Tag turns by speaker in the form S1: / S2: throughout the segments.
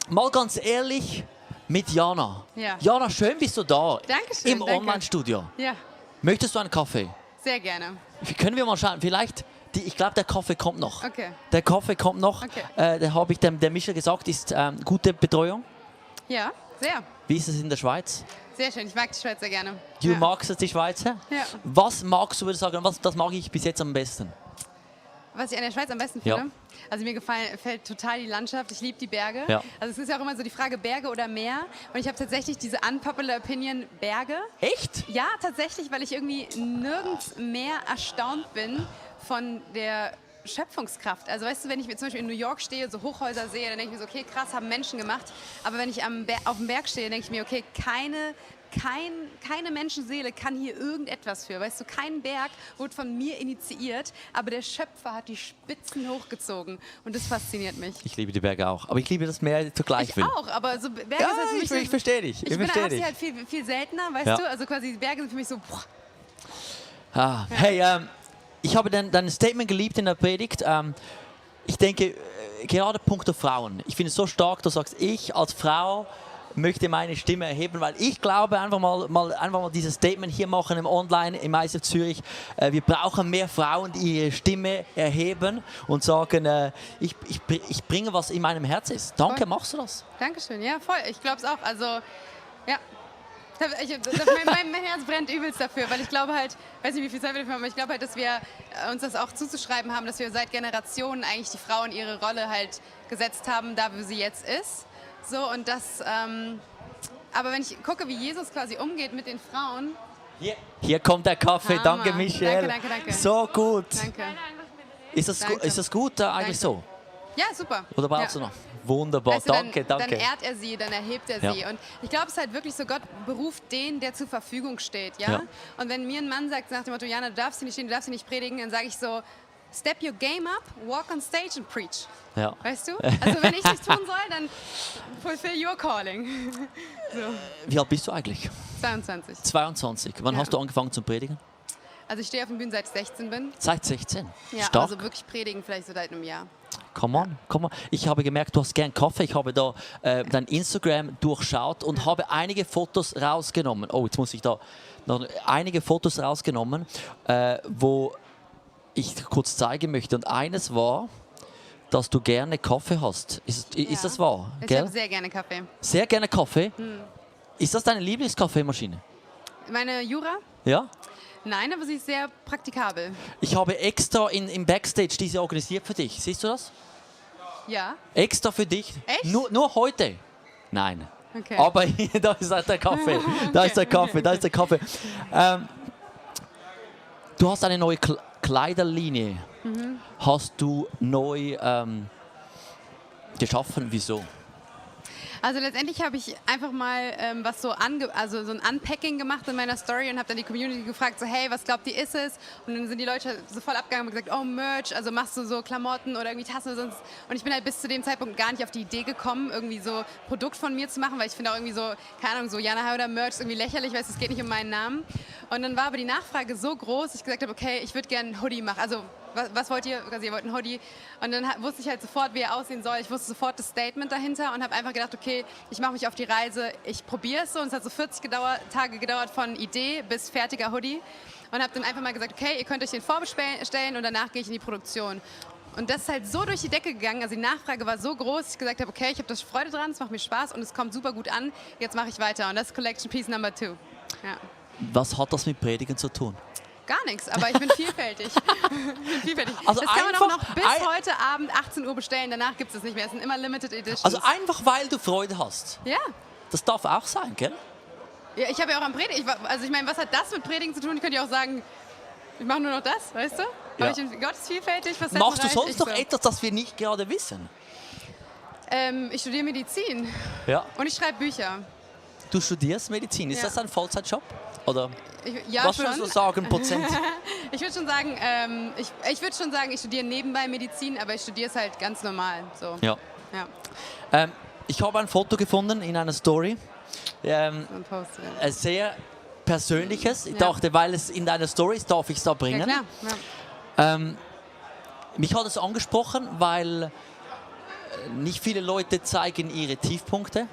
S1: mal ganz ehrlich, mit Jana.
S2: Ja.
S1: Jana, schön bist du da.
S2: Dankeschön,
S1: Im
S2: danke.
S1: Online-Studio.
S2: Ja,
S1: Möchtest du einen Kaffee?
S2: sehr gerne.
S1: Können wir mal schauen, vielleicht, ich glaube, der Kaffee kommt noch.
S2: Okay.
S1: Der Kaffee kommt noch.
S2: Okay.
S1: Da habe ich dem Michel gesagt, ist gute Betreuung.
S2: Ja, sehr.
S1: Wie ist es in der Schweiz?
S2: Sehr schön. Ich mag die Schweiz sehr gerne.
S1: Du
S2: ja.
S1: magst es, die Schweizer?
S2: Ja.
S1: Was magst du, würde ich sagen, das mag ich bis jetzt am besten?
S2: Was ich an der Schweiz am besten
S1: Ja.
S2: finde, also mir gefällt total die Landschaft, ich liebe die Berge.
S1: Ja.
S2: Also es ist ja auch immer so die Frage Berge oder Meer und ich habe tatsächlich diese unpopular Opinion Berge.
S1: Echt?
S2: Ja, tatsächlich, weil ich irgendwie nirgends mehr erstaunt bin von der Schöpfungskraft. Also weißt du, wenn ich mir zum Beispiel in New York stehe, so Hochhäuser sehe, dann denke ich mir so, okay, krass, haben Menschen gemacht. Aber wenn ich auf dem Berg stehe, denke ich mir, okay, keine Menschenseele kann hier irgendetwas für. Weißt du, kein Berg wurde von mir initiiert, aber der Schöpfer hat die Spitzen hochgezogen. Und das fasziniert mich.
S1: Ich liebe die Berge auch, aber ich liebe das Meer zugleich.
S2: Ich auch, aber so Berge
S1: Ja,
S2: ist halt für mich
S1: ich verstehe dich.
S2: Ich bin halt viel seltener, weißt
S1: Ja.
S2: du? Also quasi die Berge sind für mich so, boah.
S1: Hey, ich habe dein Statement geliebt in der Predigt. Ich denke, gerade punkto Frauen. Ich finde es so stark, du sagst, ich als Frau möchte meine Stimme erheben, weil ich glaube, einfach mal dieses Statement hier machen im Online, im ICF Zürich. Wir brauchen mehr Frauen, die ihre Stimme erheben und sagen, ich bringe, was in meinem Herz ist. Danke,
S2: Voll.
S1: machst du das?
S2: Dankeschön, ja, voll. Ich glaube es auch. Also, ja. Mein Herz brennt übelst dafür, weil ich glaube halt, weiß nicht, wie viel Zeit wir dafür haben, aber ich glaube halt, dass wir uns das auch zuzuschreiben haben, dass wir seit Generationen eigentlich die Frauen ihre Rolle halt gesetzt haben, da wo sie jetzt ist. So, und das, aber wenn ich gucke, wie Jesus quasi umgeht mit den Frauen.
S1: Hier kommt der Kaffee,
S2: Hammer.
S1: danke Michel.
S2: Danke.
S1: So gut.
S2: Danke.
S1: Ist das gut eigentlich
S2: Danke.
S1: so?
S2: Ja, super.
S1: Oder brauchst du noch? Wunderbar,
S2: Weißt du,
S1: danke.
S2: Dann ehrt er sie, dann erhebt er sie.
S1: Ja.
S2: Und ich glaube, es ist halt wirklich so, Gott beruft den, der zur Verfügung steht. Ja?
S1: Ja.
S2: Und wenn mir ein Mann sagt nach dem Motto, Jana, du darfst hier nicht stehen, du darfst hier nicht predigen, dann sage ich so, step your game up, walk on stage and preach.
S1: Ja.
S2: Weißt du? Also wenn ich nichts tun soll, dann fulfill your calling. So.
S1: Wie alt bist du eigentlich?
S2: 22.
S1: 22. Wann
S2: Ja.
S1: hast du angefangen zu predigen?
S2: Also ich stehe auf den Bühnen seit ich 16 bin.
S1: Seit 16.
S2: Ja,
S1: Stark.
S2: also wirklich predigen vielleicht so seit einem Jahr.
S1: Come on. Ich habe gemerkt, du hast gern Kaffee. Ich habe da dein Instagram durchschaut und habe einige Fotos rausgenommen. Oh, jetzt muss ich da noch einige Fotos rausgenommen, wo ich kurz zeigen möchte. Und eines war, dass du gerne Kaffee hast. Ist das wahr?
S2: Ich
S1: Gell?
S2: habe sehr gerne Kaffee.
S1: Sehr gerne Kaffee. Ist das deine Lieblingskaffeemaschine?
S2: Meine Jura?
S1: Ja?
S2: Nein, aber sie ist sehr praktikabel.
S1: Ich habe extra im Backstage diese organisiert für dich. Siehst du das?
S2: Ja.
S1: Extra für dich.
S2: Echt?
S1: Nur heute. Nein.
S2: Okay.
S1: Aber da ist halt der Kaffee. Da ist der Kaffee. Da ist der Kaffee. Du hast eine neue Kleiderlinie. Hast du neu geschaffen. Wieso?
S2: Also letztendlich habe ich einfach mal was so so ein Unpacking gemacht in meiner Story und habe dann die Community gefragt, so hey, was glaubt ihr ist es? Und dann sind die Leute so voll abgegangen und gesagt, oh Merch, also machst du so Klamotten oder irgendwie Tassen oder sonst. Und ich bin halt bis zu dem Zeitpunkt gar nicht auf die Idee gekommen, irgendwie so Produkt von mir zu machen, weil ich finde auch irgendwie so, keine Ahnung, so Jana Hauder Merch ist irgendwie lächerlich, weil es geht nicht um meinen Namen. Und dann war aber die Nachfrage so groß, dass ich gesagt habe, okay, ich würde gerne einen Hoodie machen. Also was wollt ihr? Also ihr wollt einen Hoodie. Und dann wusste ich halt sofort, wie er aussehen soll. Ich wusste sofort das Statement dahinter und habe einfach gedacht, okay, ich mache mich auf die Reise, ich probiere es so. Und es hat so 40 Tage gedauert von Idee bis fertiger Hoodie. Und habe dann einfach mal gesagt, okay, ihr könnt euch den vorbestellen und danach gehe ich in die Produktion. Und das ist halt so durch die Decke gegangen, also die Nachfrage war so groß, dass ich gesagt habe, okay, ich habe da Freude dran, es macht mir Spaß und es kommt super gut an, jetzt mache ich weiter. Und das ist Collection Piece Number 2. Ja.
S1: Was hat das mit Predigen zu tun?
S2: Gar nichts, aber ich bin vielfältig.
S1: Also
S2: das kann man
S1: einfach,
S2: auch noch bis heute Abend 18 Uhr bestellen, danach gibt es das nicht mehr. Es sind immer Limited Editions.
S1: Also einfach, weil du Freude hast.
S2: Ja.
S1: Das darf auch sein, gell?
S2: Ja, ich habe ja auch am Predigen, also ich meine, was hat das mit Predigen zu tun? Ich könnte ja auch sagen, ich mache nur noch das, weißt du?
S1: Ja.
S2: Aber Gott ist vielfältig,
S1: Machst du sonst noch
S2: so.
S1: etwas, das wir nicht gerade wissen?
S2: Ich studiere Medizin
S1: Ja.
S2: und ich schreibe Bücher.
S1: Du studierst Medizin. Ist
S2: Ja.
S1: das ein Vollzeitjob? Oder
S2: Ja,
S1: was
S2: schon.
S1: würdest du sagen, Prozent?
S2: Ich würde schon sagen, ich studiere nebenbei Medizin, aber ich studiere es halt ganz normal. So.
S1: Ja.
S2: Ja.
S1: Ich habe ein Foto gefunden in einer Story.
S2: So ein Post, ja.
S1: Ein sehr persönliches. Ich
S2: Ja.
S1: dachte, weil es in deiner Story ist, darf ich es da
S2: Ja,
S1: bringen.
S2: klar. Ja.
S1: Mich hat es angesprochen, weil nicht viele Leute zeigen ihre Tiefpunkte.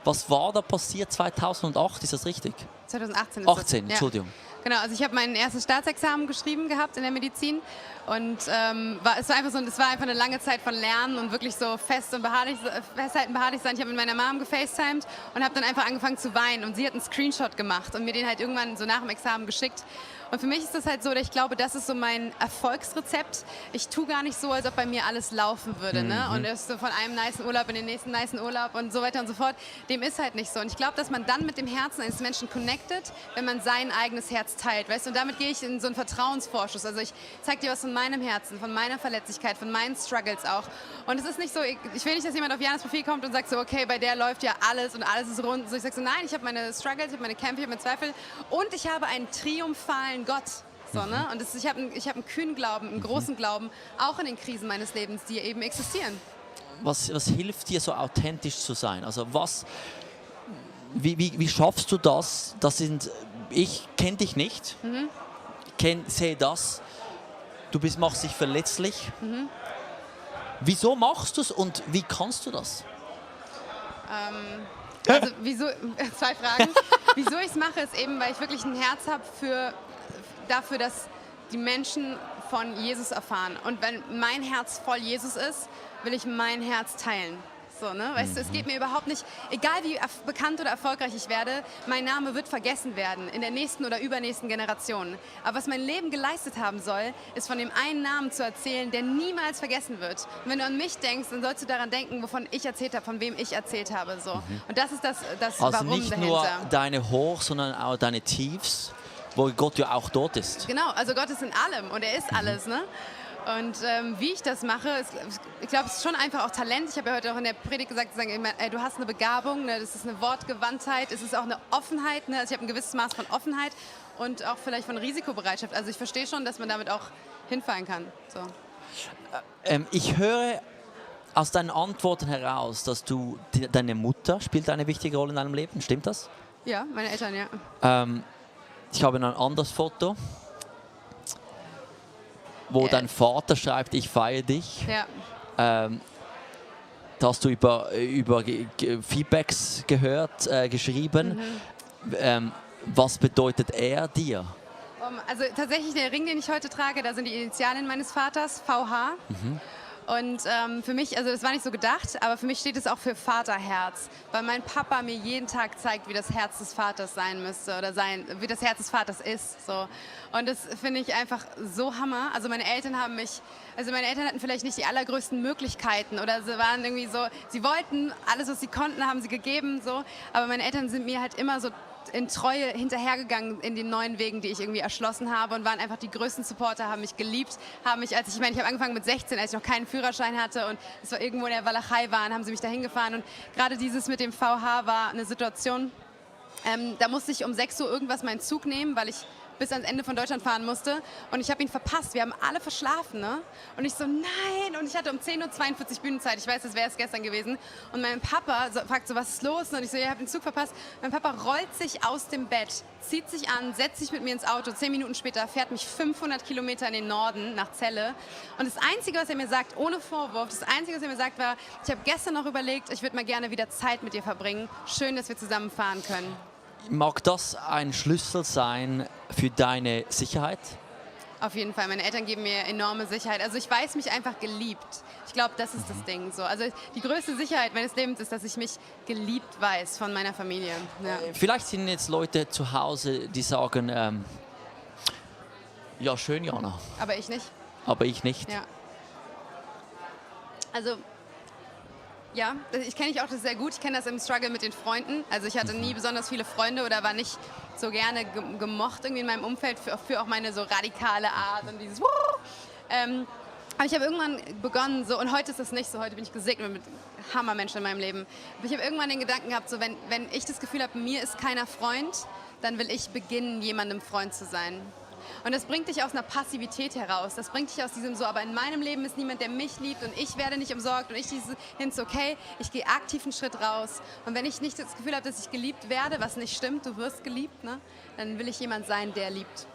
S1: Was war da passiert 2008? Ist das richtig?
S2: 2018 ist
S1: 18,
S2: das.
S1: Entschuldigung.
S2: Genau, also ich habe mein erstes Staatsexamen geschrieben gehabt in der Medizin und es war einfach eine lange Zeit von Lernen und wirklich so festhalten, beharrlich sein. Ich habe mit meiner Mom gefacetimed und habe dann einfach angefangen zu weinen und sie hat einen Screenshot gemacht und mir den halt irgendwann so nach dem Examen geschickt. Und für mich ist das halt so, dass ich glaube, das ist so mein Erfolgsrezept. Ich tue gar nicht so, als ob bei mir alles laufen würde. Ne? Und es ist so von einem nicen Urlaub in den nächsten nicen Urlaub und so weiter und so fort. Dem ist halt nicht so. Und ich glaube, dass man dann mit dem Herzen eines Menschen connectet, wenn man sein eigenes Herz teilt. Weißt du? Und damit gehe ich in so einen Vertrauensvorschuss. Also ich zeige dir was von meinem Herzen, von meiner Verletzlichkeit, von meinen Struggles auch. Und es ist nicht so, ich will nicht, dass jemand auf Janas Profil kommt und sagt so, okay, bei der läuft ja alles und alles ist rund. So, ich sage so, nein, ich habe meine Struggles, ich habe meine Kämpfe, ich habe meine Zweifel und ich habe einen triumphalen Gott. So, ne? Und ich habe einen kühnen Glauben, einen großen Glauben, auch in den Krisen meines Lebens, die eben existieren.
S1: Was hilft dir, so authentisch zu sein? Also wie schaffst du das? Ich kenne dich nicht, sehe das, machst dich verletzlich. Wieso machst du es und wie kannst du das?
S2: Also zwei Fragen. Wieso ich es mache, ist eben, weil ich wirklich ein Herz habe dafür, dass die Menschen von Jesus erfahren. Und wenn mein Herz voll Jesus ist, will ich mein Herz teilen. So, ne? Weißt du, es geht mir überhaupt nicht, egal wie bekannt oder erfolgreich ich werde, mein Name wird vergessen werden in der nächsten oder übernächsten Generation. Aber was mein Leben geleistet haben soll, ist von dem einen Namen zu erzählen, der niemals vergessen wird. Und wenn du an mich denkst, dann sollst du daran denken, wovon ich erzählt habe, von wem ich erzählt habe. So. Und das ist das
S1: Also
S2: Warum
S1: nicht
S2: dahinter.
S1: nur deine Hochs, sondern auch deine Tiefs, wo Gott ja auch dort ist.
S2: Genau, also Gott ist in allem und er ist alles, ne? Und wie ich das mache, ich glaube, es ist schon einfach auch Talent. Ich habe ja heute auch in der Predigt gesagt, du hast eine Begabung, ne? Das ist eine Wortgewandtheit, es ist auch eine Offenheit. Ne? Also ich habe ein gewisses Maß von Offenheit und auch vielleicht von Risikobereitschaft. Also ich verstehe schon, dass man damit auch hinfallen kann. So.
S1: Ich höre aus deinen Antworten heraus, dass deine Mutter spielt eine wichtige Rolle in deinem Leben. Stimmt das?
S2: Ja, meine Eltern, ja.
S1: Ich habe ein anderes Foto, wo dein Vater schreibt, ich feiere dich.
S2: Ja.
S1: Da hast du über Feedbacks gehört, geschrieben. Was bedeutet er dir?
S2: Also tatsächlich der Ring, den ich heute trage, da sind die Initialien meines Vaters, VH. Und für mich, also das war nicht so gedacht, aber für mich steht es auch für Vaterherz, weil mein Papa mir jeden Tag zeigt, wie das Herz des Vaters sein müsste oder wie das Herz des Vaters ist. So. Und das finde ich einfach so Hammer. Also meine Eltern hatten vielleicht nicht die allergrößten Möglichkeiten oder sie waren irgendwie so, sie wollten alles, was sie konnten, haben sie gegeben, so. Aber meine Eltern sind mir halt immer so in Treue hinterhergegangen in den neuen Wegen, die ich irgendwie erschlossen habe und waren einfach die größten Supporter, haben mich geliebt, ich habe angefangen mit 16, als ich noch keinen Führerschein hatte und es war irgendwo in der Walachei waren, haben sie mich dahin gefahren und gerade dieses mit dem VH war eine Situation, da musste ich um 6 Uhr irgendwas meinen Zug nehmen, weil ich bis ans Ende von Deutschland fahren musste und ich habe ihn verpasst. Wir haben alle verschlafen, ne? Und ich so, nein! Und ich hatte um 10.42 Uhr Bühnenzeit. Ich weiß, das wäre es gestern gewesen. Und mein Papa fragt so, was ist los? Und ich so, ja, ich habe den Zug verpasst. Mein Papa rollt sich aus dem Bett, zieht sich an, setzt sich mit mir ins Auto. 10 Minuten später fährt mich 500 Kilometer in den Norden, nach Celle. Und das Einzige, was er mir sagt, ohne Vorwurf, das Einzige, was er mir sagt, war, ich habe gestern noch überlegt, ich würde mal gerne wieder Zeit mit dir verbringen. Schön, dass wir zusammen fahren können.
S1: Mag das ein Schlüssel sein für deine Sicherheit?
S2: Auf jeden Fall. Meine Eltern geben mir enorme Sicherheit. Also ich weiß mich einfach geliebt. Ich glaube, das ist das Ding. So. Also die größte Sicherheit meines Lebens ist, dass ich mich geliebt weiß von meiner Familie. Ja.
S1: Vielleicht sind jetzt Leute zu Hause, die sagen, ja schön, Jana.
S2: Aber ich nicht.
S1: Aber ich nicht.
S2: Ja. Also ja, ich kenne ich auch das sehr gut. Ich kenne das im Struggle mit den Freunden. Also ich hatte nie besonders viele Freunde oder war nicht so gerne gemocht irgendwie in meinem Umfeld für auch meine so radikale Art und dieses aber ich habe irgendwann begonnen, so, und heute ist das nicht so, heute bin ich gesegnet mit Hammermenschen in meinem Leben. Aber ich habe irgendwann den Gedanken gehabt, so, wenn ich das Gefühl habe, mir ist keiner Freund, dann will ich beginnen, jemandem Freund zu sein. Und das bringt dich aus einer Passivität heraus. Das bringt dich aus diesem so, aber in meinem Leben ist niemand, der mich liebt und ich werde nicht umsorgt und ich okay, ich gehe aktiv einen Schritt raus. Und wenn ich nicht das Gefühl habe, dass ich geliebt werde, was nicht stimmt, du wirst geliebt, ne, dann will ich jemand sein, der liebt.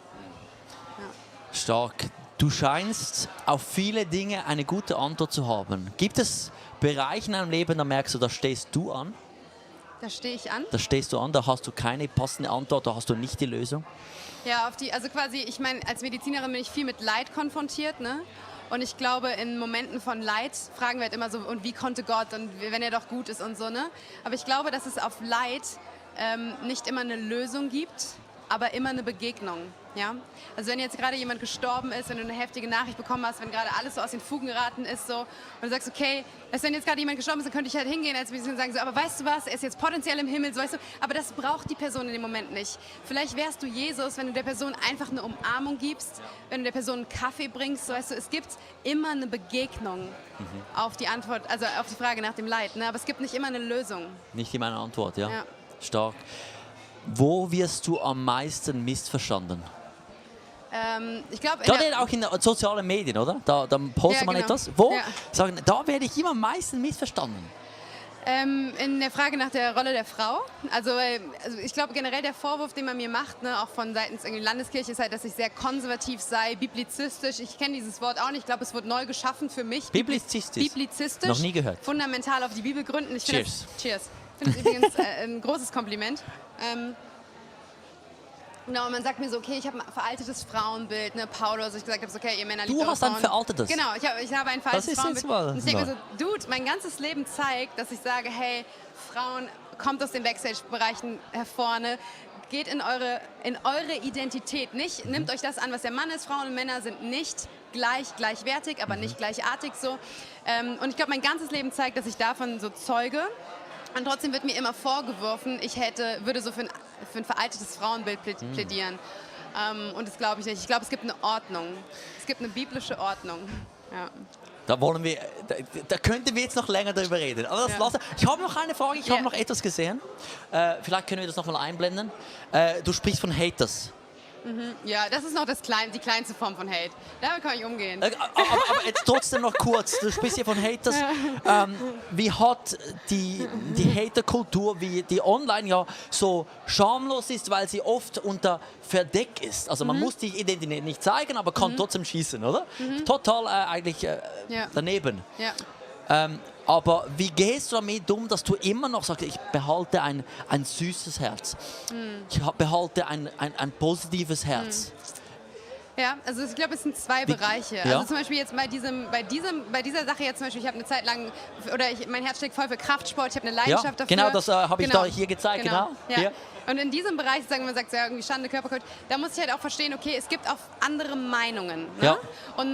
S2: Ja.
S1: Stark. Du scheinst auf viele Dinge eine gute Antwort zu haben. Gibt es Bereiche in deinem Leben, da merkst du, da stehst du an?
S2: Da stehe ich an.
S1: Da stehst du an, da hast du keine passende Antwort, da hast du nicht die Lösung?
S2: Ja, also quasi, ich meine, als Medizinerin bin ich viel mit Leid konfrontiert, ne? Und ich glaube, in Momenten von Leid fragen wir halt immer so, und wie konnte Gott und wenn er doch gut ist und so, ne? Aber ich glaube, dass es auf Leid nicht immer eine Lösung gibt, aber immer eine Begegnung, ja? Also wenn jetzt gerade jemand gestorben ist, wenn du eine heftige Nachricht bekommen hast, wenn gerade alles so aus den Fugen geraten ist, so, und du sagst, okay, wenn jetzt gerade jemand gestorben ist, dann könnte ich halt hingehen als Mediziner und sagen, so, aber weißt du was, er ist jetzt potenziell im Himmel, so, weißt du, aber das braucht die Person in dem Moment nicht. Vielleicht wärst du Jesus, wenn du der Person einfach eine Umarmung gibst, wenn du der Person einen Kaffee bringst, so, weißt du, es gibt immer eine Begegnung auf die Antwort, also auf die Frage nach dem Leid, ne? Aber es gibt nicht immer eine Lösung.
S1: Nicht immer eine Antwort, ja?
S2: Ja.
S1: Stark. Wo wirst du am meisten missverstanden?
S2: Ich glaube,
S1: Gerade auch in den sozialen Medien, oder? Da postet
S2: Ja,
S1: man
S2: genau.
S1: etwas. Wo?
S2: Ja.
S1: Sagen, da werde ich immer am meisten missverstanden.
S2: in der Frage nach der Rolle der Frau, also ich glaube generell der Vorwurf, den man mir macht, ne, auch von seitens irgendwie Landeskirche, ist halt, dass ich sehr konservativ sei, biblizistisch. Ich kenne dieses Wort auch nicht, ich glaube, es wurde neu geschaffen für mich.
S1: Biblizistisch?
S2: Biblizistisch.
S1: Noch nie gehört.
S2: Fundamental auf die Bibel gründen. Ich finde
S1: Cheers.
S2: Cheers. Ich finde es übrigens ein großes Kompliment. Genau, und man sagt mir so, okay, ich habe ein veraltetes Frauenbild, ne, Paulus, ich gesagt habe, so, okay, ihr Männer liebt
S1: Du
S2: eure
S1: hast ein
S2: Frauen.
S1: veraltetes?
S2: Genau, ich habe ein veraltetes
S1: Das ist jetzt
S2: Frauenbild.
S1: mal
S2: Und ich denke mir
S1: neu.
S2: so, Dude, mein ganzes Leben zeigt, dass ich sage, hey, Frauen, kommt aus den Backstage-Bereichen hervor, ne? Geht in eure Identität. Nicht, nehmt euch das an, was der Mann ist. Frauen und Männer sind nicht gleichwertig, aber nicht gleichartig so. Und ich glaube, mein ganzes Leben zeigt, dass ich davon so zeuge. Und trotzdem wird mir immer vorgeworfen, ich würde so für ein veraltetes Frauenbild plädieren. Und das glaube ich nicht. Ich glaube, es gibt eine Ordnung. Es gibt eine biblische Ordnung. Ja.
S1: Da wollen wir, da könnten wir jetzt noch länger darüber reden. Aber das
S2: Ja.
S1: lassen. Ich habe noch eine Frage, ich
S2: Ja.
S1: habe noch etwas gesehen. Vielleicht können wir das noch mal einblenden. Du sprichst von Haters.
S2: Ja, das ist noch die kleinste Form von Hate. Damit kann ich umgehen.
S1: Aber jetzt trotzdem noch kurz, du sprichst hier von Haters. Wie hat die Haterkultur, wie die online ja so schamlos ist, weil sie oft unter Verdeck ist. Also man muss die Identität nicht zeigen, aber kann trotzdem schießen, oder? Total eigentlich
S2: Ja.
S1: daneben.
S2: Ja.
S1: Aber wie gehst du damit um, dass du immer noch sagst, ich behalte ein süßes Herz, ich behalte ein positives Herz?
S2: Ja, also ich glaube, es sind zwei Bereiche.
S1: Ja.
S2: Also zum Beispiel jetzt bei dieser Sache jetzt zum Beispiel, ich habe eine Zeit lang, mein Herz schlägt voll für Kraftsport, ich habe eine Leidenschaft dafür.
S1: Genau, das habe ich da hier gezeigt, genau.
S2: Ja.
S1: Hier.
S2: Und in diesem Bereich, sagen wir, man sagt ja irgendwie Schande, Körperkult, da muss ich halt auch verstehen, okay, es gibt auch andere Meinungen. Ne?
S1: Ja.
S2: Und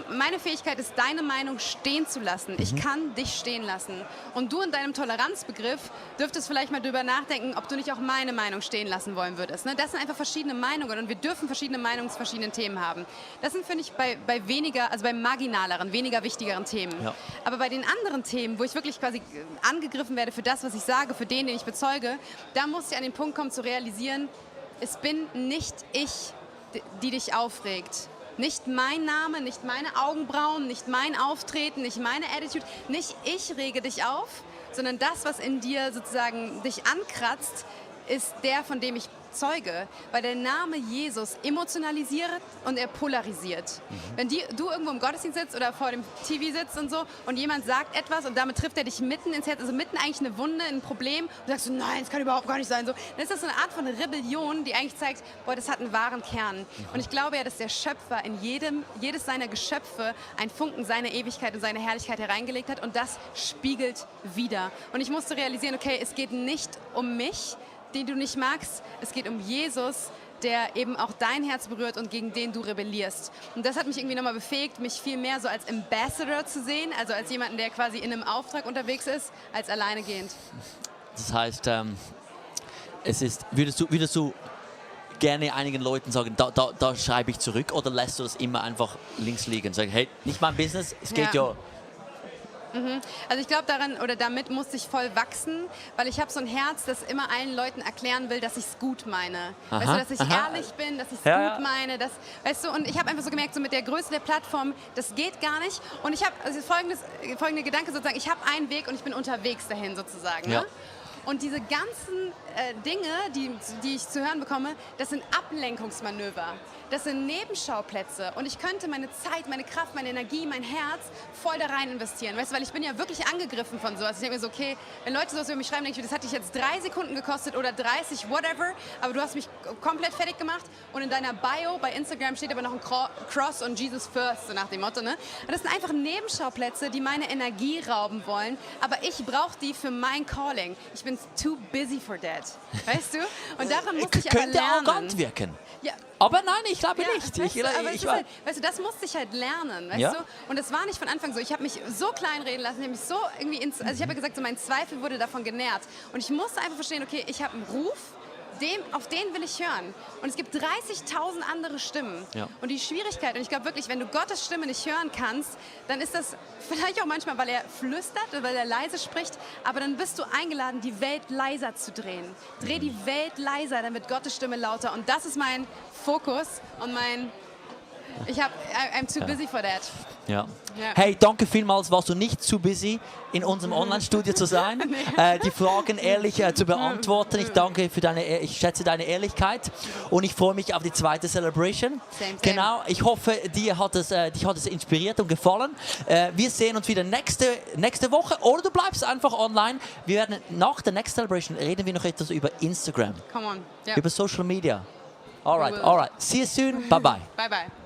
S2: meine Fähigkeit ist, deine Meinung stehen zu lassen. Ich kann dich stehen lassen. Und du in deinem Toleranzbegriff dürftest vielleicht mal drüber nachdenken, ob du nicht auch meine Meinung stehen lassen wollen würdest. Ne? Das sind einfach verschiedene Meinungen und wir dürfen verschiedene Meinungen zu verschiedenen Themen haben. Das sind, finde ich, bei marginaleren, weniger wichtigeren Themen.
S1: Ja.
S2: Aber bei den anderen Themen, wo ich wirklich quasi angegriffen werde für das, was ich sage, für den ich bezeuge, da muss ich an den Punkt kommen zu realisieren, es bin nicht ich, die dich aufregt. Nicht mein Name, nicht meine Augenbrauen, nicht mein Auftreten, nicht meine Attitude. Nicht ich rege dich auf, sondern das, was in dir sozusagen dich ankratzt, ist der, von dem ich zeuge. Weil der Name Jesus emotionalisiert und er polarisiert. Wenn du irgendwo im Gottesdienst sitzt oder vor dem TV sitzt und so und jemand sagt etwas und damit trifft er dich mitten ins Herz, also mitten eigentlich eine Wunde, ein Problem und sagst du, nein, das kann überhaupt gar nicht sein. So, dann ist das so eine Art von Rebellion, die eigentlich zeigt, boah, das hat einen wahren Kern. Und ich glaube ja, dass der Schöpfer in jedes seiner Geschöpfe einen Funken seiner Ewigkeit und seine Herrlichkeit hereingelegt hat und das spiegelt wider. Und ich musste realisieren, okay, es geht nicht um mich, den du nicht magst. Es geht um Jesus, der eben auch dein Herz berührt und gegen den du rebellierst. Und das hat mich irgendwie nochmal befähigt, mich viel mehr so als Ambassador zu sehen, also als jemanden, der quasi in einem Auftrag unterwegs ist, als alleine gehend.
S1: Das heißt, würdest du gerne einigen Leuten sagen, da schreibe ich zurück, oder lässt du das immer einfach links liegen? Sagen, hey, nicht mein Business, es geht ja.
S2: Also ich glaube, damit musste ich voll wachsen, weil ich habe so ein Herz, das immer allen Leuten erklären will, dass ich es gut meine. Weißt du, dass ich ehrlich bin, dass ich es gut meine. Weißt du, und ich habe einfach so gemerkt, so mit der Größe der Plattform, das geht gar nicht. Und ich habe folgende Gedanke sozusagen, ich habe einen Weg und ich bin unterwegs dahin sozusagen.
S1: Ja.
S2: Ne? Und diese ganzen Dinge, die ich zu hören bekomme, das sind Ablenkungsmanöver. Das sind Nebenschauplätze. Und ich könnte meine Zeit, meine Kraft, meine Energie, mein Herz voll da rein investieren. Weißt du, weil ich bin ja wirklich angegriffen von sowas. Ich denke mir so, okay, wenn Leute sowas über mich schreiben, denke ich, das hat dich jetzt 3 Sekunden gekostet oder 30, whatever. Aber du hast mich komplett fertig gemacht. Und in deiner Bio bei Instagram steht aber noch ein Cross und Jesus first, so nach dem Motto. Ne? Und das sind einfach Nebenschauplätze, die meine Energie rauben wollen. Aber ich brauche die für mein Calling. Ich bin too busy for that. Weißt du? Und daran musste ich aber
S1: Könnte
S2: lernen.
S1: arrogant wirken.
S2: Ja.
S1: Aber nein, ich glaube
S2: Ja,
S1: nicht.
S2: weißt du, aber es ist halt, weißt du, das musste ich halt lernen, weißt
S1: Ja.
S2: du? Und es war nicht von Anfang so. Ich habe mich so kleinreden lassen, ich habe mich so irgendwie also ich habe ja gesagt, so mein Zweifel wurde davon genährt. Und ich musste einfach verstehen, okay, ich habe einen Ruf, auf den will ich hören. Und es gibt 30.000 andere Stimmen.
S1: Ja.
S2: Und die Schwierigkeit, und ich glaube wirklich, wenn du Gottes Stimme nicht hören kannst, dann ist das vielleicht auch manchmal, weil er flüstert oder weil er leise spricht, aber dann bist du eingeladen, die Welt leiser zu drehen. Dreh die Welt leiser, dann wird Gottes Stimme lauter. Und das ist mein Fokus und I'm too busy for that.
S1: Ja.
S2: Ja.
S1: Hey, danke vielmals, warst du nicht zu busy, in unserem Online-Studio zu sein, die Fragen ehrlich zu beantworten. Ich schätze deine Ehrlichkeit und ich freue mich auf die zweite Celebration.
S2: Same.
S1: Genau, ich hoffe, dich hat es inspiriert und gefallen. Wir sehen uns wieder nächste Woche oder du bleibst einfach online. Wir werden nach der Next Celebration reden wir noch etwas über Instagram,
S2: Come on. Ja.
S1: über Social Media. Alright. See you soon. Bye bye.
S2: Bye bye.